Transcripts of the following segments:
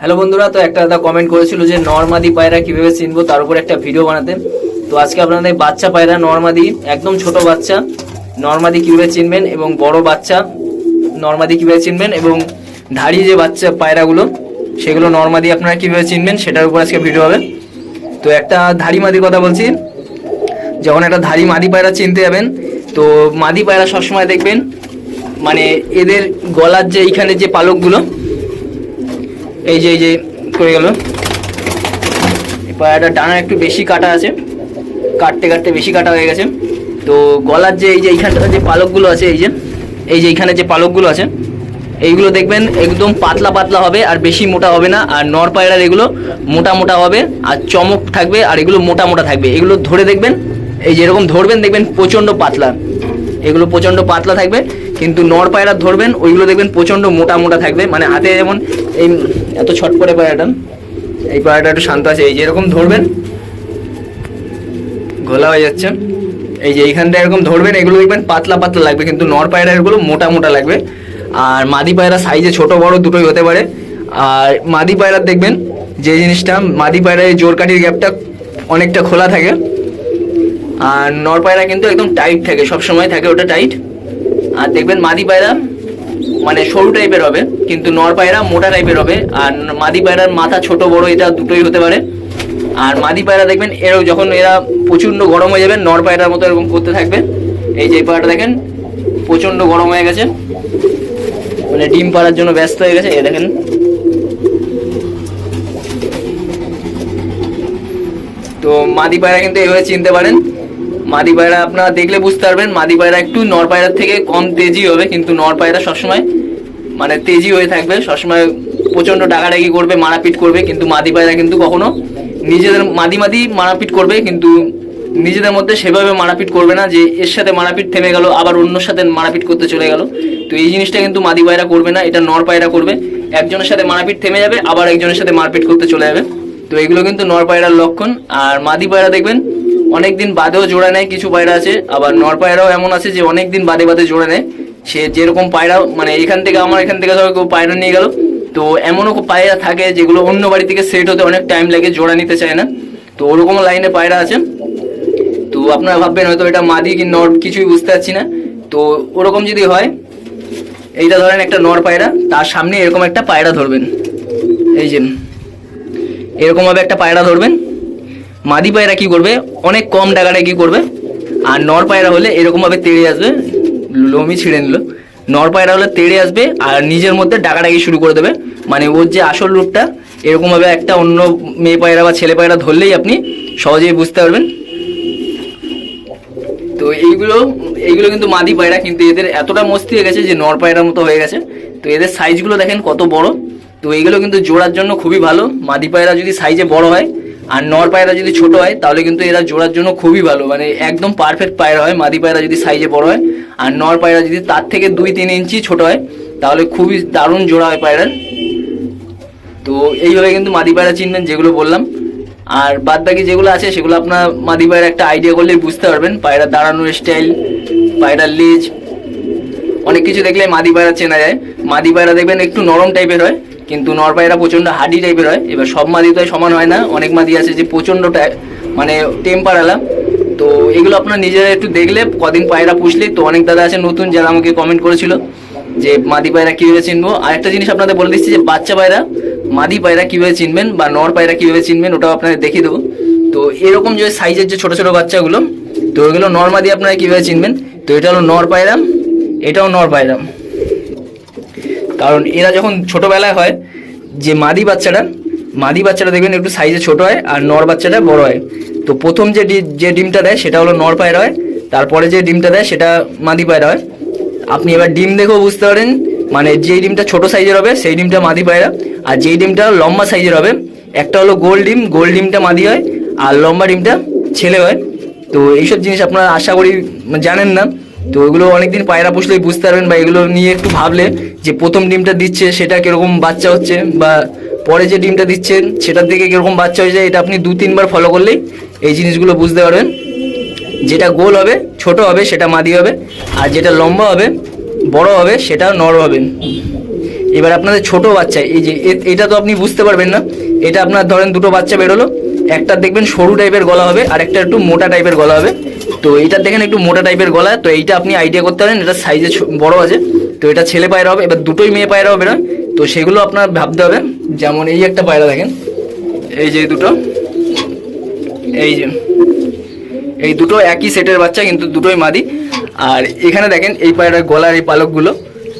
Hello বন্ধুরা, তো একটা দাদা কমেন্ট করেছিল যে নরমাদি পায়রা কিভাবে চিনবো তার উপর একটা ভিডিও বানাতে। তো আজকে আপনাদের বাচ্চা পায়রা নরমাদি, একদম ছোট বাচ্চা নরমাদি কিভাবে চিনবেন এবং বড় বাচ্চা নরমাদি কিভাবে চিনবেন এবং ধাড়ি যে বাচ্চা পায়রাগুলো সেগুলো নরমাদি আপনারা কিভাবে চিনবেন সেটার উপর আজকে ভিডিও হবে। তো একটা ধাড়ি মাদির কথা বলছি। যখন একটা ধাড়ি মাদি পায়রা চিনতে যাবেন, তো মাদি পায়রা সবসময় দেখবেন মানে এদের গলার যে এইখানে যে পালকগুলো এই যে করে গেল, পায়রাটা ডানা একটু বেশি কাটা আছে, কাটতে কাটতে বেশি কাটা হয়ে গেছে। তো গলার যে এই যে এইখানটা যে পালকগুলো আছে এই যে এইখানে যে পালকগুলো আছে এইগুলো দেখবেন একদম পাতলা পাতলা হবে আর বেশি মোটা হবে না। আর নর পায়রার এগুলো মোটা মোটা হবে আর চমক থাকবে আর এগুলো মোটা মোটা থাকবে। এগুলো ধরে দেখবেন, এই যেরকম ধরবেন দেখবেন প্রচণ্ড পাতলা, এগুলো প্রচণ্ড পাতলা থাকবে। কিন্তু নর পায়রা ধরবেন ওইগুলো দেখবেন প্রচণ্ড মোটা মোটা থাকবে। মানে হাতে যেমন এই এত ছট করে পায়রাটা, এই পায়রাটা একটু শান্ত আছে, এই যে এরকম ধরবেন ঘোলা হয়ে যাচ্ছে, এই যে এইখানটা এরকম ধরবেন এগুলো দেখবেন পাতলা পাতলা লাগবে, কিন্তু নর পায়রা এগুলো মোটা মোটা লাগবে। আর মাদি পায়রা সাইজে ছোট বড় দুটোই হতে পারে। আর মাদি পায়রার দেখবেন যে জিনিসটা, মাদি পায়রার জোর কাঠির গ্যাপটা অনেকটা খোলা থাকে আর নর পায়রা কিন্তু একদম টাইট থাকে, সব সময় থাকে ওটা টাইট। আর দেখবেন মাদি পায়রা মানে সরু টাইপের হবে কিন্তু নর পায়রা মোটা টাইপের হবে। আর মাদি পায়রার মাথা ছোট বড় এটা দুটোই হতে পারে। আর মাদি পায়রা দেখবেন এরও যখন এরা প্রচণ্ড গরম হয়ে যাবে নর পায়রার মতো এরকম করতে থাকবে। এই যে পায়রাটা দেখেন প্রচণ্ড গরম হয়ে গেছে, মানে ডিম পাড়ার জন্য ব্যস্ত হয়ে গেছে। এ দেখেন, তো মাদি পায়রা কিন্তু এইভাবে চিনতে পারেন। মাদি পায়রা আপনারা দেখলে বুঝতে পারবেন মাদি পায়রা একটু নর পায়রার থেকে কম তেজি হবে, কিন্তু নর পায়রা সবসময় মানে তেজি হয়ে থাকবে, সবসময় প্রচণ্ড ডাকাডাকি করবে, মারাপিট করবে। কিন্তু মাদি পায়রা কিন্তু কখনো নিজেদের মাদি মারাপিট করবে, কিন্তু নিজেদের মধ্যে সেভাবে মারাপিট করবে না যে এর সাথে মারাপিট থেমে গেল আবার অন্যর সাথে মারাপিট করতে চলে গেল। তো এই জিনিসটা কিন্তু মাদি পায়রা করবে না, এটা নর পায়রা করবে। একজনের সাথে মারাপিট থেমে যাবে আবার একজনের সাথে মারপিট করতে চলে যাবে। তো এগুলো কিন্তু নর পায়রার লক্ষণ। আর মাদি পায়রা দেখবেন অনেকদিন বাদেও জোড়া নেয়, কিছু পায়রা আছে। আবার নর পায়রাও এমন আছে যে অনেকদিন বাদে বাদে জোড়া নেয়। সে যেরকম পায়রা মানে এখান থেকে আমার এখান থেকে ধরো কেউ পায়রা নিয়ে গেল, তো এমনও পায়রা থাকে যেগুলো অন্য বাড়ি থেকে সেট হতে অনেক টাইম লাগে, জোড়া নিতে চায় না। তো ওরকম লাইনে পায়রা আছে। তো আপনারা ভাববেন হয়তো এটা মাদি কি নর, কিছুই বুঝতে পারছি না। তো ওরকম যদি হয়, এইটা ধরেন একটা নর পায়রা, তার সামনে এরকম একটা পায়রা ধরবেন, এই যে এরকমভাবে একটা পায়রা ধরবেন। মাদি পায়রা কি করবে, অনেক কম ডাকাডাকি করবে। আর নর পায়রা হলে এরকমভাবে তেড়ে আসবে, লোমই ছিঁড়ে নিল। নর পায়রা হলে তেড়ে আসবে আর নিজের মধ্যে ডাকাডাকি শুরু করে দেবে। মানে ওর যে আসল রূপটা এরকমভাবে একটা অন্য মেয়ে পায়রা বা ছেলে পায়রা ধরলেই আপনি সহজেই বুঝতে পারবেন। তো এইগুলো কিন্তু মাদি পায়রা, কিন্তু এদের এতটা মস্তি হয়ে গেছে যে নর পায়রার মতো হয়ে গেছে। তো এদের সাইজগুলো দেখেন কত বড়। তো এইগুলো কিন্তু জোড়ার জন্য খুবই ভালো। মাদি পায়রা যদি সাইজে বড় হয় আর নর পায়রা যদি ছোট হয় তাহলে কিন্তু এরা জোড়ার জন্য খুবই ভালো, মানে একদম পারফেক্ট পায়রা হয়। মাদি পায়রা যদি সাইজে বড় হয় আর নর পায়রা যদি তার থেকে 2-3 ইঞ্চি ছোট হয় তাহলে খুবই দারুণ জোড়া হয় পায়রার। তো এইভাবে কিন্তু মাদি পায়রা চিনবেন যেগুলো বললাম। আর বাদ বাকি যেগুলো আছে সেগুলো আপনার মাদি পায়রা একটা আইডিয়া করলেই বুঝতে পারবেন। পায়রা দাঁড়ানোর স্টাইল, পায়রার লেজ, অনেক কিছু দেখলে মাদি পায়রা চেনা যায়। মাদি পায়রা দেখবেন একটু নরম টাইপের হয়, কিন্তু নর পায়রা প্রচণ্ড হার্ডি টাইপের হয়। এবার সব মাদি তো সমান হয় না, অনেক মাদি আছে যে প্রচণ্ড মানে টেম্পার আলা। তো এগুলো আপনার নিজেরা একটু দেখলে কদিন পায়রা পুষলেই। তো অনেক দাদা আছে নতুন যারা আমাকে কমেন্ট করেছিল যে মাদি পায়রা কীভাবে চিনবো। আর একটা জিনিস আপনাদের বলে দিচ্ছি যে বাচ্চা পায়রা মাদি পায়রা কীভাবে চিনবেন বা নর পায়রা কীভাবে চিনবেন ওটাও আপনাদের দেখিয়ে দেবো। তো এরকম যে সাইজের যে ছোটো ছোটো বাচ্চাগুলো, তো ওইগুলো নর মাদি আপনারা কীভাবে চিনবেন। তো এটা হলো নর পায়রা, এটাও নর পায়রা। কারণ এরা যখন ছোটোবেলায় হয়, যে মাদি বাচ্চাটা দেখবেন একটু সাইজে ছোট হয় আর নর বাচ্চাটা বড় হয়। তো প্রথম যে ডিমটা দেয় সেটা হলো নর পায়রা হয়, তারপরে যে ডিমটা দেয় সেটা মাদি পায়রা হয়। আপনি এবার ডিম দেখেও বুঝতে পারেন, মানে যেই ডিমটা ছোট সাইজের হবে সেই ডিমটা মাদি পায়রা, আর যেই ডিমটা লম্বা সাইজের হবে, একটা হলো গোল ডিমটা মাদি হয় আর লম্বা ডিমটা ছেলে হয়। তো এইসব জিনিস আপনারা আশা করি জানেন না। তো ওইগুলো অনেকদিন পায়রা পুষলেই বুঝতে পারবেন, বা এগুলো নিয়ে একটু ভাবলে যে প্রথম ডিমটা দিচ্ছে সেটা কীরকম বাচ্চা হচ্ছে, বা পরে যে ডিমটা দিচ্ছেন সেটার দিকে কীরকম বাচ্চা হয়ে যায়, এটা আপনি 2-3 বার ফলো করলেই এই জিনিসগুলো বুঝতে পারবেন। যেটা গোল হবে ছোট হবে সেটা মাদি হবে, আর যেটা লম্বা হবে বড় হবে সেটা নর হবে। এবার আপনাদের ছোট বাচ্চা, এই যে এটা তো আপনি বুঝতে পারবেন না, এটা আপনার ধরেন দুটো বাচ্চা বেরোলো, একটা দেখবেন সরু টাইপের গলা হবে আর একটা একটু মোটা টাইপের গলা হবে। তো এইটা দেখেন একটু মোটা টাইপের গলা, তো এইটা আপনি আইডিয়া করতে পারেন এটা সাইজে বড় আছে, তো এটা ছেলে পায়রা হবে। এবার দুটোই মেয়ে পায়রা হবে না, তো সেগুলো আপনার ভাবতে হবে। যেমন এই একটা পায়রা দেখেন, এই যে দুটো, এই দুটো একই সেটের বাচ্চা কিন্তু দুটোই মাদি। আর এখানে দেখেন এই পায়রার গলার এই পালকগুলো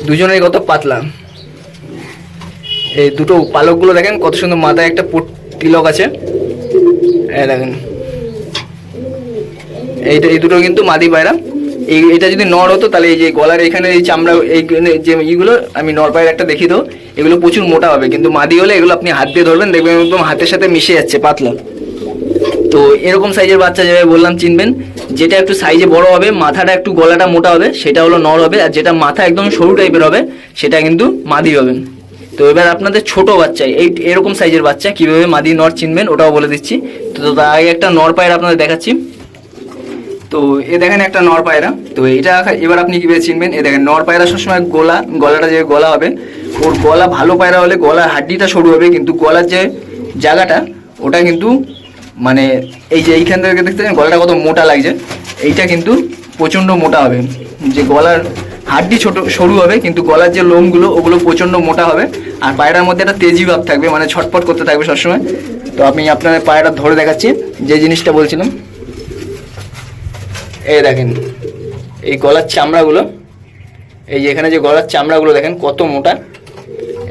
দুজনেরই কত পাতলা, এই দুটো পালকগুলো দেখেন কত সুন্দর, মাথায় একটা তিলক আছে, দেখেন এই দুটো কিন্তু মাদি পায়রা। এটা যদি নর হতো তাহলে এই যে গলার এখানে এই চামড়া, এই যে ইগুলো আমি নর পায়রা একটা দেখিয়ে দেবো, এগুলো প্রচুর মোটা হবে, কিন্তু মাদি হলে এগুলো আপনি হাত দিয়ে ধরবেন দেখবেন একদম হাতের সাথে মিশে যাচ্ছে, পাতলা। তো এরকম সাইজের বাচ্চা যেভাবে বললাম চিনবেন, যেটা একটু সাইজে বড় হবে, মাথাটা একটু গলাটা মোটা হবে, সেটা হলো নর হবে, আর যেটা মাথা একদম সরু টাইপের হবে সেটা কিন্তু মাদি হবে। তো এবার আপনাদের ছোট বাচ্চা এরকম সাইজের বাচ্চা কিভাবে মাদি নর চিনবেন ওটাও বলে দিচ্ছি। তো তার আগে একটা নর পায়রা আপনাদের দেখাচ্ছি। তো এ দেখেন একটা নর পায়রা, তো এটা এবার আপনি কিভাবে চিনবেন, এ দেখেন নর পায়রা সবসময় গলাটা যে গলা হবে, ওর গলা ভালো পায়রা হলে গলার হাড্ডিটা সরু হবে, কিন্তু গলার যে জায়গাটা ওটা কিন্তু মানে এই যে এইখান থেকে দেখতে পাচ্ছেন গলাটা কত মোটা লাগছে, এইটা কিন্তু প্রচণ্ড মোটা হবে। যে গলার হাড্ডি সরু হবে কিন্তু গলার যে লোমগুলো ওগুলো প্রচণ্ড মোটা হবে, আর পায়রার মধ্যে একটা তেজি ভাব থাকবে, মানে ছটফট করতে থাকবে সবসময়। তো আমি আপনাদের পায়রা ধরে দেখাচ্ছি যে জিনিসটা বলছিলাম। এই দেখেন এই গলার চামড়াগুলো, এই যে এখানে যে গলার চামড়াগুলো দেখেন কত মোটা,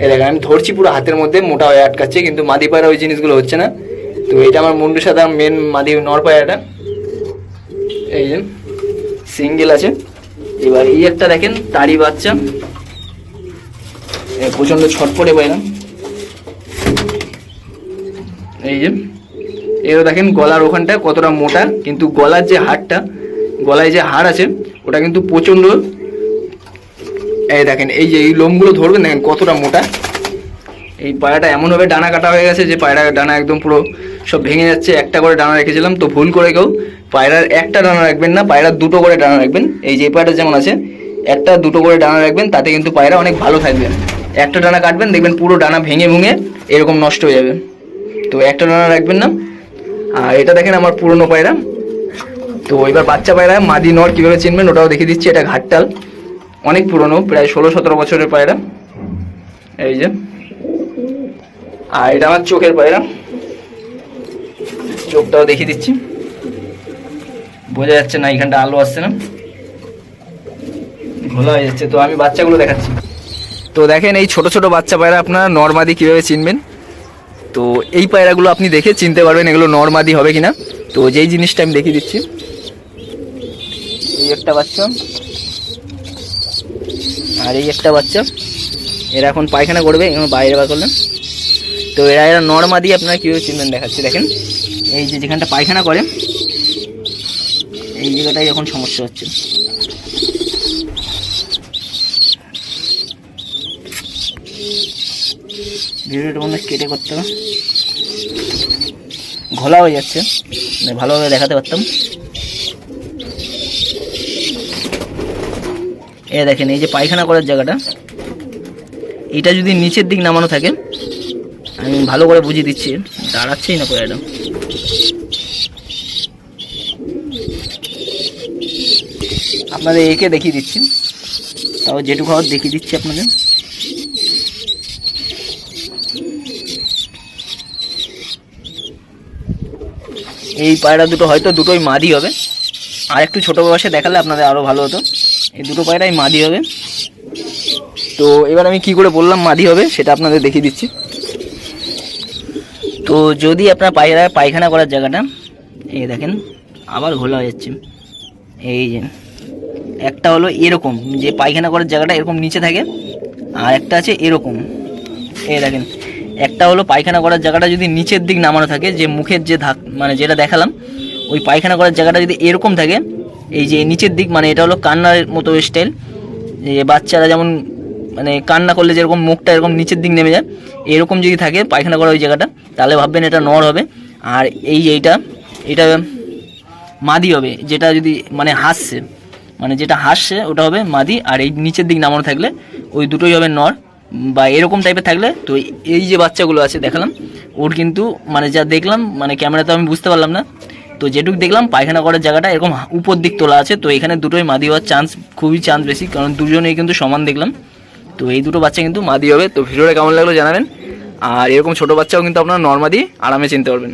এই দেখেন আমি ধরছি পুরো হাতের মধ্যে মোটা হয়ে আটকাচ্ছে, কিন্তু মাদি পায়রা ওই জিনিসগুলো হচ্ছে না। তো এটা আমার মুন্ডু সাদা মেন মাদি নর পায়রাটা, এই যে সিঙ্গেল আছে। এবার এই একটা দেখেন তারি বাচ্চা, প্রচন্ড ছটপটে পায়রা, এই যে এও দেখেন গলার ওখানটা কতটা মোটা, কিন্তু গলার যে হাড়টা, গলায় যে হাড় আছে ওটা কিন্তু প্রচন্ড, এই দেখেন এই যে এই লোমগুলো ধরবেন দেখেন কতটা মোটা। এই পায়রাটা এমনভাবে ডানা কাটা হয়ে গেছে যে পায়রার ডানা একদম পুরো সব ভেঙে যাচ্ছে। একটা করে ডানা রেখেছিলাম, তো ভুল করে কেউ পায়রার একটা ডানা রাখবেন না, পায়রার দুটো করে ডানা রাখবেন। এই যে পায়রাটা যেমন আছে একটা দুটো করে ডানা রাখবেন, তাতে কিন্তু পায়রা অনেক ভালো থাকবে। একটা ডানা কাটবেন দেখবেন পুরো ডানা ভেঙে ভেঙে এরকম নষ্ট হয়ে যাবে, তো একটা ডানা রাখবেন না। আর এটা দেখেন আমার পুরনো পায়রা। তো এবার বাচ্চা পায়রা মাদি নর কীভাবে চিনবেন ওটাও দেখিয়ে দিচ্ছি। এটা ঘাটতাল, অনেক পুরনো, প্রায় 16-17 বছরের পায়রা, এই যে। আর এটা আমার চোখের পায়রা, চোখটাও দেখিয়ে দিচ্ছি, বোঝা যাচ্ছে না এখানটা আলো আসছে না, ঘোলা হয়ে যাচ্ছে। তো আমি বাচ্চাগুলো দেখাচ্ছি। তো দেখেন এই ছোট ছোট বাচ্চা পায়রা আপনারা নরমাদি কীভাবে চিনবেন। তো এই পায়রাগুলো আপনি দেখে চিনতে পারবেন এগুলো নরমাদি হবে কিনা। তো যেই জিনিসটা আমি দেখিয়ে দিচ্ছি, এই একটা বাচ্চা আর এই একটা বাচ্চা, এরা এখন পায়খানা করবে, এখন বাইরে বার করলেন। তো এরা নরমাদি আপনারা কীভাবে চিনবেন দেখাচ্ছি। দেখেন এই যে যেখানটা পায়খানা করে এই জায়গাটাই এখন সমস্যা হচ্ছে। ভিডিওটা মনে কেটে করতে হবে, ঘোলা হয়ে যাচ্ছে, ভালোভাবে দেখাতে পারতাম। এ দেখেন এই যে পায়খানা করার জায়গাটা, এটা যদি নিচের দিক নামানো থাকে, আমি ভালো করে বুঝিয়ে দিচ্ছি, দাঁড়াচ্ছেই না পায়রাটা। আপনাদের একে দেখিয়ে দিচ্ছি, তাও যেটুকু খাওয়ার দেখিয়ে দিচ্ছি আপনাদের। এই পায়রা দুটো হয়তো দুটোই মাদি হবে, আর একটু ছোটো বয়সে দেখালে আপনাদের আরও ভালো হতো। এই দুটো পায়রাই মাদি হবে। তো এবার আমি কি করে বললাম মাদি হবে সেটা আপনাদের দেখিয়ে দিচ্ছি। তো যদি আপনার পায়খানা করার জায়গাটা, এই দেখেন আবার ঘোলা হয়ে যাচ্ছে, এই যে একটা হলো এরকম যে পায়খানা করার জায়গাটা এরকম নিচে থাকে, আর একটা আছে এরকম। এই দেখেন একটা হলো পায়খানা করার জায়গাটা যদি নিচের দিক নামানো থাকে, যে মুখের যে মানে যেটা দেখালাম, ওই পায়খানা করার জায়গাটা যদি এরকম থাকে, এই যে নিচের দিক, মানে এটা হলো কান্নার মতো স্টাইল, যে বাচ্চারা যেমন মানে কান্না করলে যেরকম মুখটা এরকম নিচের দিক নেমে যায়, এরকম যদি থাকে পায়খানা করা ওই জায়গাটা, তাহলে ভাববেন এটা নর হবে। আর এটা মাদি হবে, যেটা যদি মানে হাসছে, মানে যেটা হাসছে ওটা হবে মাদি, আর এই নিচের দিক নামানো থাকলে ওই দুটোই হবে নর। বা এরকম টাইপের থাকলে, তো এই যে বাচ্চাগুলো আছে দেখালাম, ওর কিন্তু মানে যা দেখলাম মানে ক্যামেরাতে আমি বুঝতে পারলাম না, তো যেটুকু দেখলাম পায়খানা করার জায়গাটা এরকম উপর দিক তোলা আছে, তো এখানে দুটোই মাদি হওয়ার খুবই চান্স বেশি, কারণ দুজনেই কিন্তু সমান দেখলাম। তো এই দুটো বাচ্চা কিন্তু মাদি হবে। তো ভিডিওটা কেমন লাগলো জানাবেন, আর এরকম ছোটো বাচ্চাও কিন্তু আপনারা নর্মাদি আরামে চিনতে পারবেন।